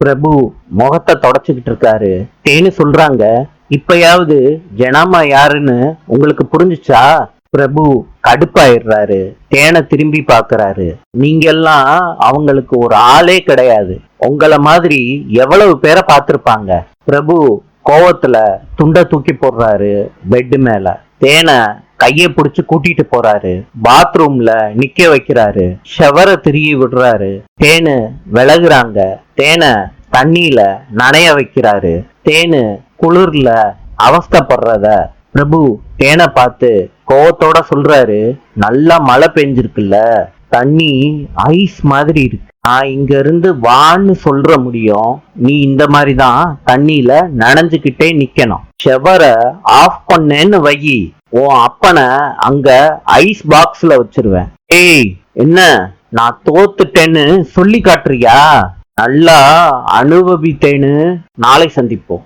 பிரபு முகத்தை தொடச்சுக்கிட்டு இருக்காரு. தேனு சொல்றாங்க, இப்பயாவது ஜனாமா யாருன்னு உங்களுக்கு புரிஞ்சுச்சா? பிரபு கடுப்பாயிடுறாரு. தேனை திரும்பி பாக்குறாரு. நீங்க எல்லாம் அவங்களுக்கு ஒரு ஆளே கிடையாது. உங்கள மாதிரி எவ்வளவு பேரை பார்த்திருப்பாங்க. பிரபு கோவத்துல துண்டை தூக்கி போடுறாரு பெட் மேல. தேனை கைய பிடிச்சு கூட்டிட்டு போறாரு. பாத்ரூம்ல நிக்க வைக்கிறாரு. ஷவரை திருகி விடுறாரு. தேனு விலகுறாங்க. தேனை தண்ணியில நனைய வைக்கிறாரு. தேனு குளிர்ல அவஸ்தைப்படுறத பிரபு தேனை பார்த்து கோவத்தோட சொல்றாரு, நல்லா மழை பெஞ்சிருக்குல்ல, தண்ணி ஐஸ் மாதிரி இருக்கு. நான் இங்க இருந்து வான்னு சொல்ற முடியும். நீ இந்த மாதிரி தான் தண்ணியில நனைஞ்சுக்கிட்டே நிக்கணும். ஷவரை ஆஃப் பண்ணேன்னு வை, உன் அப்பனை அங்க ஐஸ் பாக்ஸ்ல வச்சிருவேன். ஏய், என்ன நான் தோத்துட்டேன்னு சொல்லி காட்டுறியா? நல்லா அனுபவித்தேன்னு. நாளை சந்திப்போம்.